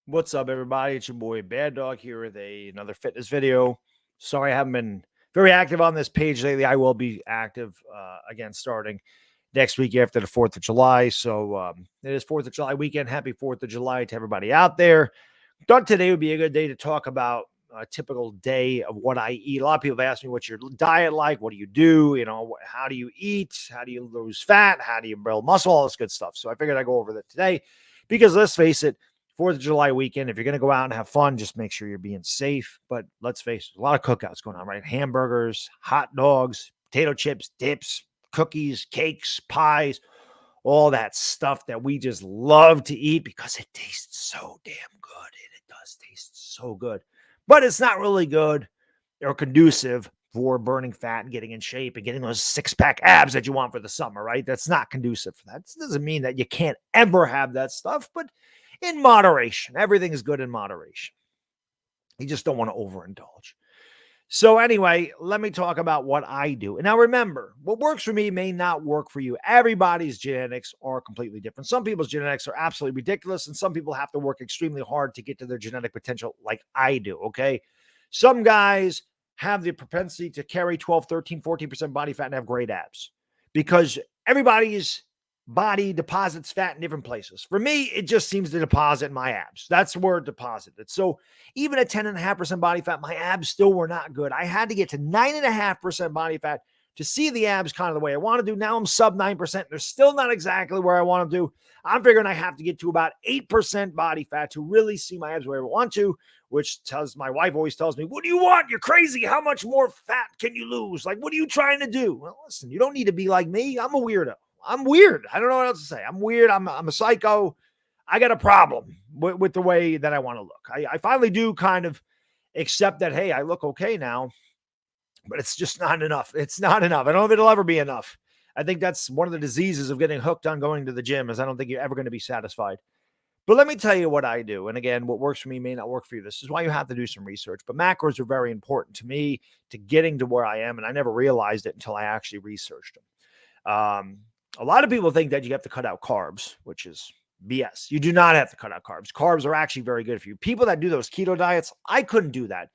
What's up, everybody? It's your boy Bad Dog here with another fitness video. Sorry, I haven't been very active on this page lately. I will be active again starting next week after the 4th of July. So it is 4th of July weekend. Happy 4th of July to everybody out there. Thought today would be a good day to talk about a typical day of what I eat. A lot of people have asked me, what's your diet like? What do you do? How do you eat? How do you lose fat? How do you build muscle? All this good stuff. So I figured I'd go over that today because let's face it, 4th of July weekend, if you're going to go out and have fun, just make sure you're being safe. But let's face it, a lot of cookouts going on, right? Hamburgers, hot dogs, potato chips, dips, cookies, cakes, pies, all that stuff that we just love to eat because it tastes so damn good. And it does taste so good. But it's not really good or conducive for burning fat and getting in shape and getting those six-pack abs that you want for the summer, right? That's not conducive for that. It doesn't mean that you can't ever have that stuff, but in moderation. Everything is good in moderation. You just don't want to overindulge. So, anyway, let me talk about what I do. And now remember, what works for me may not work for you. Everybody's genetics are completely different. Some people's genetics are absolutely ridiculous, and some people have to work extremely hard to get to their genetic potential, like I do. Okay. Some guys have the propensity to carry 12, 13, 14% body fat and have great abs because everybody's body deposits fat in different places. For me, it just seems to deposit in my abs. That's where it deposited. So, even at 10.5% body fat, my abs still were not good. I had to get to 9.5% body fat to see the abs kind of the way I want to do. Now I'm sub 9%. They're still not exactly where I want to do. I'm figuring I have to get to about 8% body fat to really see my abs where I want to, which tells my wife always tells me, what do you want? You're crazy. How much more fat can you lose? Like, what are you trying to do? Well, listen, you don't need to be like me. I'm a weirdo. I'm weird. I don't know what else to say. I'm weird. I'm a psycho. I got a problem with the way that I want to look. I finally do kind of accept that, hey, I look okay now, but it's just not enough. It's not enough. I don't know if it'll ever be enough. I think that's one of the diseases of getting hooked on going to the gym is I don't think you're ever going to be satisfied. But let me tell you what I do. And again, what works for me may not work for you. This is why you have to do some research. But macros are very important to me to getting to where I am. And I never realized it until I actually researched them. A lot of people think that you have to cut out carbs, which is BS. You do not have to cut out carbs. Carbs are actually very good for you. People that do those keto diets, I couldn't do that.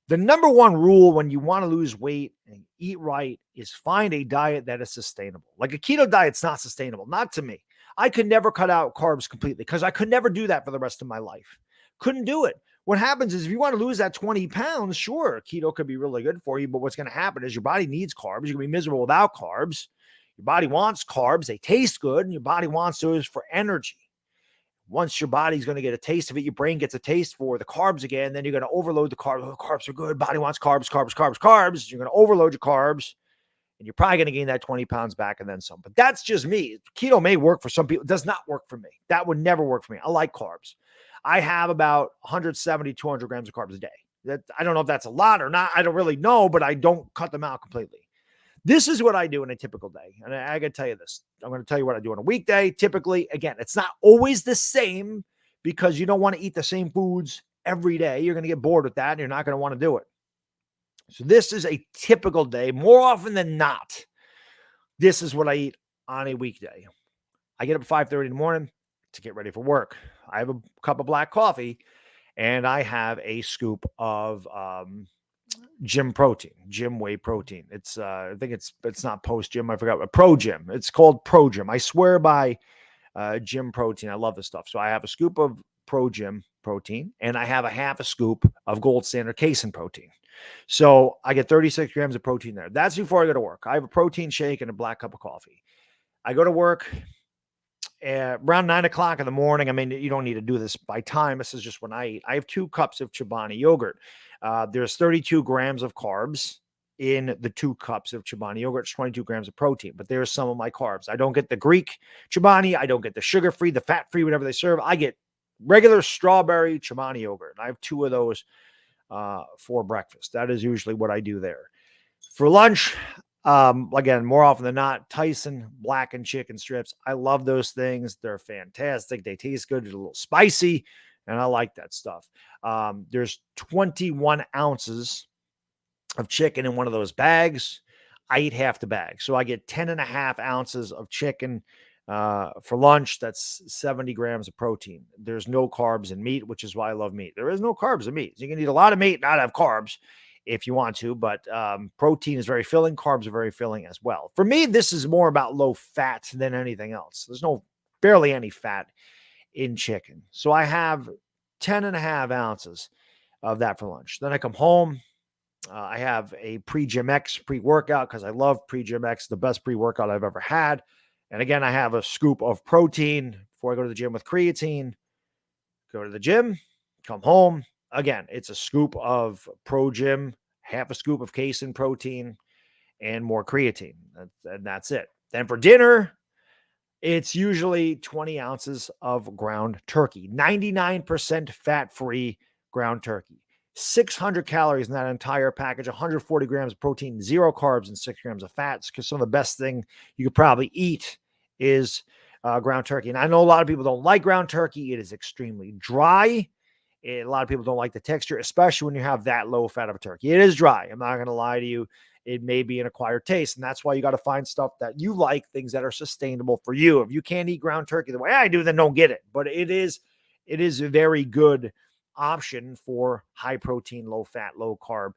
The number one rule when you want to lose weight and eat right is find a diet that is sustainable. Like a keto diet's not sustainable, not to me. I could never cut out carbs completely because I could never do that for the rest of my life. Couldn't do it. What happens is if you want to lose that 20 pounds, sure, keto could be really good for you. But what's going to happen is your body needs carbs. You're going to be miserable without carbs. Your body wants carbs. They taste good, and your body wants those for energy. Once your body's going to get a taste of it, your brain gets a taste for the carbs again, then you're going to overload the carbs. Oh, carbs are good. Body wants carbs, carbs, carbs, carbs. You're going to overload your carbs, and you're probably going to gain that 20 pounds back and then some. But that's just me. Keto may work for some people. It does not work for me. That would never work for me. I like carbs. I have about 170, 200 grams of carbs a day. I don't know if that's a lot or not. I don't really know, but I don't cut them out completely. This is what I do in a typical day. And I got to tell you this. I'm going to tell you what I do on a weekday. Typically, again, it's not always the same because you don't want to eat the same foods every day. You're going to get bored with that and you're not going to want to do it. So this is a typical day. More often than not, this is what I eat on a weekday. I get up at 5:30 in the morning to get ready for work. I have a cup of black coffee and I have a scoop of gym protein, gym whey protein. It's I think it's not post gym. I forgot. Pro gym. It's called Pro Gym. I swear by gym protein. I love this stuff. So I have a scoop of Pro Gym protein and I have a half a scoop of Gold Standard casein protein. So I get 36 grams of protein there. That's before I go to work. I have a protein shake and a black cup of coffee. I go to work around 9 o'clock in the morning. I mean, you don't need to do this by time. This is just when I eat. I have 2 cups of Chobani yogurt. There's 32 grams of carbs in the 2 cups of Chobani yogurt. It's 22 grams of protein, but there's some of my carbs. I don't get the Greek Chobani. I don't get the sugar-free, the fat-free, whatever they serve. I get regular strawberry Chobani yogurt. And I have 2 of those for breakfast. That is usually what I do there. For lunch, again, more often than not, Tyson blackened chicken strips. I love those things. They're fantastic. They taste good. They're a little spicy, and I like that stuff. There's 21 ounces of chicken in one of those bags. I eat half the bag. So I get 10.5 ounces of chicken For lunch, that's 70 grams of protein. There's no carbs in meat, which is why I love meat. There is no carbs in meat. So you can eat a lot of meat, not have carbs if you want to, but protein is very filling. Carbs are very filling as well. For me, this is more about low fat than anything else. There's barely any fat in chicken. So I have 10 and a half ounces of that for lunch. Then I come home. I have a Pre-Gym X pre-workout because I love Pre-Gym X, the best pre-workout I've ever had. And again, I have a scoop of protein before I go to the gym with creatine. Go to the gym, come home. Again, it's a scoop of Pro Gym, half a scoop of casein protein, and more creatine. And that's it. Then for dinner, it's usually 20 ounces of ground turkey, 99% fat-free ground turkey. 600 calories in that entire package, 140 grams of protein, 0 carbs, and 6 grams of fats. Because some of the best thing you could probably eat is ground turkey. And I know a lot of people don't like ground turkey. It is extremely dry. A lot of people don't like the texture, especially when you have that low fat of a turkey. It is dry. I'm not going to lie to you. It may be an acquired taste. And that's why you got to find stuff that you like, things that are sustainable for you. If you can't eat ground turkey the way I do, then don't get it. But it is a very good option for high protein, low fat, low carb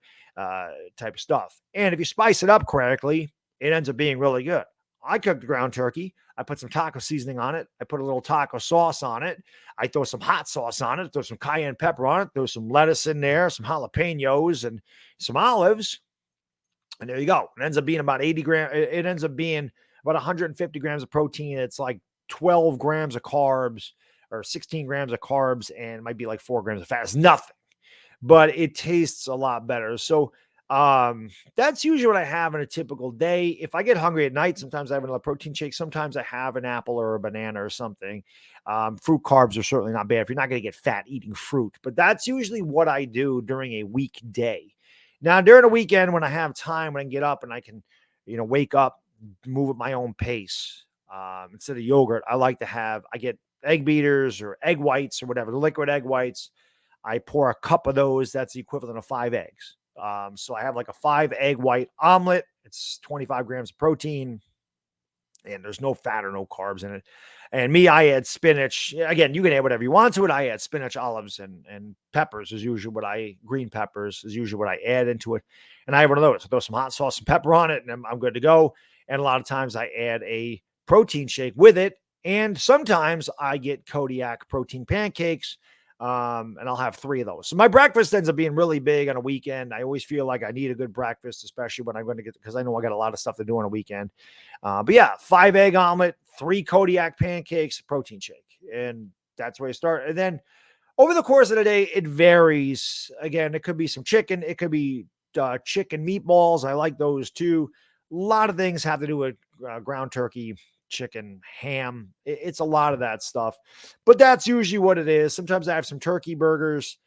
type of stuff. And if you spice it up correctly, it ends up being really good. I cooked the ground turkey. I put some taco seasoning on it. I put a little taco sauce on it. I throw some hot sauce on it. Throw some cayenne pepper on it. Throw some lettuce in there, some jalapenos, and some olives. And there you go. It ends up being about 80 grams. It ends up being about 150 grams of protein. It's like 12 grams of carbs or 16 grams of carbs, and it might be like 4 grams of fat. It's nothing, but it tastes a lot better. So that's usually what I have in a typical day. If I get hungry at night, sometimes I have another protein shake. Sometimes I have an apple or a banana or something. Fruit carbs are certainly not bad if you're not going to get fat eating fruit, but that's usually what I do during a weekday. Now, during a weekend, when I have time, when I can get up and I can, wake up, move at my own pace, instead of yogurt, I get egg beaters or egg whites or whatever, the liquid egg whites. I pour a cup of those. That's the equivalent of 5 eggs. So I have like a 5 egg white omelet. It's 25 grams of protein, and there's no fat or no carbs in it. And me, I add spinach. Again, you can add whatever you want to it. I add spinach, olives, and peppers is usually green peppers is usually what I add into it. And I have one of those. I throw some hot sauce and pepper on it, and I'm good to go. And a lot of times I add a protein shake with it. And sometimes I get Kodiak protein pancakes, and I'll have 3 of those. So my breakfast ends up being really big on a weekend. I always feel like I need a good breakfast, especially when I'm going to because I know I got a lot of stuff to do on a weekend. But yeah, 5 egg omelet, 3 Kodiak pancakes, protein shake. And that's where you start. And then over the course of the day, it varies. Again, it could be some chicken. It could be chicken meatballs. I like those too. A lot of things have to do with ground turkey, chicken, ham. It's a lot of that stuff, but that's usually what it is. Sometimes I have some turkey burgers,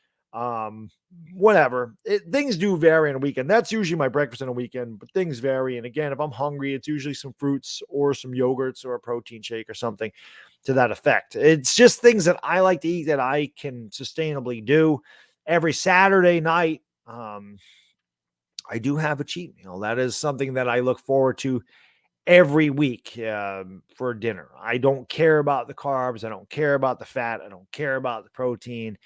whatever. Things do vary on a weekend. That's usually my breakfast on a weekend, but things vary. And again, if I'm hungry, it's usually some fruits or some yogurts or a protein shake or something to that effect. It's just things that I like to eat that I can sustainably do. Every Saturday night, I do have a cheat meal. That is something that I look forward to every week for dinner. I don't care about the carbs. I don't care about the fat. I don't care about the protein.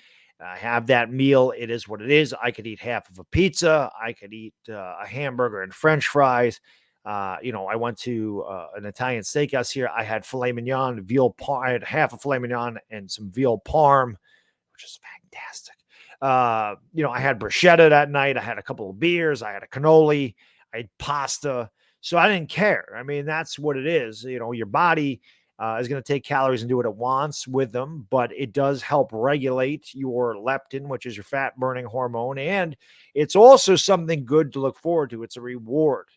I have that meal. It is what it is. I could eat half of a pizza. I could eat a hamburger and French fries. I went to an Italian steakhouse here. I had filet mignon, veal parm. I had half a filet mignon and some veal parm, which is fantastic. I had bruschetta that night. I had a couple of beers. I had a cannoli. I had pasta. So I didn't care. I mean, that's what it is. Your body is going to take calories and do what it wants with them, but it does help regulate your leptin, which is your fat burning hormone. And it's also something good to look forward to. It's a reward.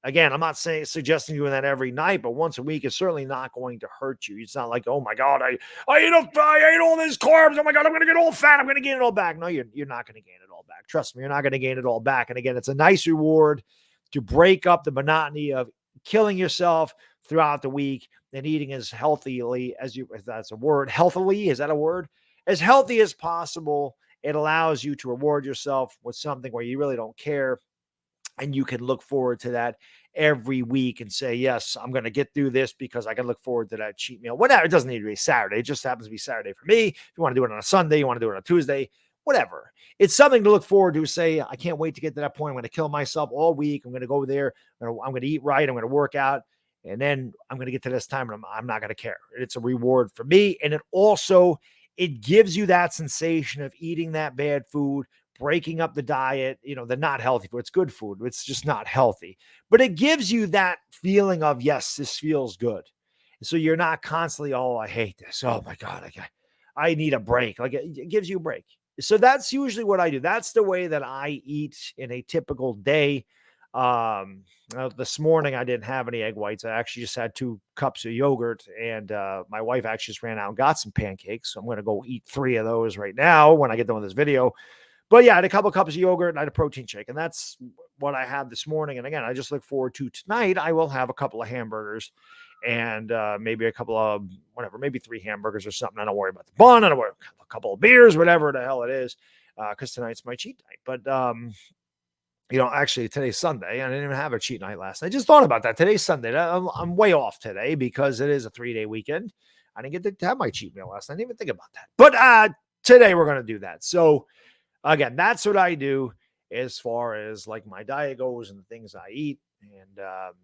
Again, I'm not suggesting doing that every night, but once a week is certainly not going to hurt you. It's not like, oh my God, I ate all these carbs. Oh my God, I'm going to get all fat. I'm going to gain it all back. No, you're not going to gain it all back. Trust me, you're not going to gain it all back. And again, it's a nice reward to break up the monotony of killing yourself throughout the week and eating as healthily if that's a word, healthily, is that a word? As healthy as possible. It allows you to reward yourself with something where you really don't care And you can look forward to that every week and say, yes, I'm going to get through this because I can look forward to that cheat meal. Whatever. It doesn't need to be Saturday. It just happens to be Saturday for me. If you want to do it on a Sunday, you want to do it on a Tuesday, whatever. It's something to look forward to. Say, I can't wait to get to that point. I'm going to kill myself all week. I'm going to go there. I'm going to eat right. I'm going to work out. And then I'm going to get to this time and I'm not going to care. It's a reward for me. And it gives you that sensation of eating that bad food, breaking up the diet, the not healthy food. It's good food. It's just not healthy. But it gives you that feeling of, yes, this feels good. So you're not constantly, oh, I hate this. Oh my God, I need a break. Like it gives you a break. So that's usually what I do. That's the way that I eat in a typical day. This morning I didn't have any egg whites. I actually just had 2 cups of yogurt, and my wife actually just ran out and got some pancakes. So I'm going to go eat 3 of those right now when I get done with this video. But yeah, I had a couple of cups of yogurt and I had a protein shake, and that's what I had this morning. And again, I just look forward to tonight. I will have a couple of hamburgers and maybe a couple of maybe 3 hamburgers or something. I don't worry about the bun. I don't worry about a couple of beers, whatever the hell it is, because tonight's my cheat night. But actually today's Sunday. I didn't even have a cheat night last night. I just thought about that. Today's Sunday. I'm way off today because it is a 3-day weekend. I didn't get to have my cheat meal last night. I didn't even think about that. But today we're going to do that. So again, that's what I do as far as like my diet goes and the things I eat. And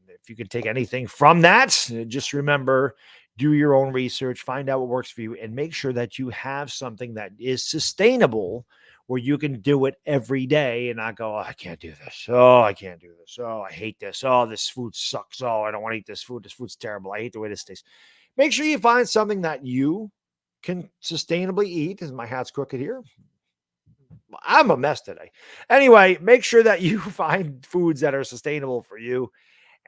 if you can take anything from that, just remember, do your own research, find out what works for you, and make sure that you have something that is sustainable where you can do it every day and not go, oh, I can't do this. Oh, I can't do this. Oh, I hate this. Oh, this food sucks. Oh, I don't want to eat this food. This food's terrible. I hate the way this tastes. Make sure you find something that you can sustainably eat. As my hat's crooked here. I'm a mess today. Anyway, make sure that you find foods that are sustainable for you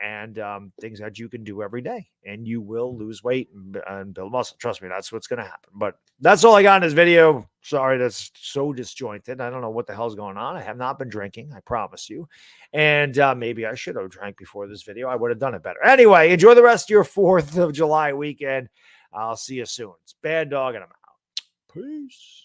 and things that you can do every day, and you will lose weight and build muscle. Trust me, that's what's going to happen. But that's all I got in this video. Sorry, that's so disjointed. I don't know what the hell's going on. I have not been drinking, I promise you. And maybe I should have drank before this video. I would have done it better. Anyway, enjoy the rest of your 4th of July weekend. I'll see you soon. It's Bad Dog, and I'm out. Peace.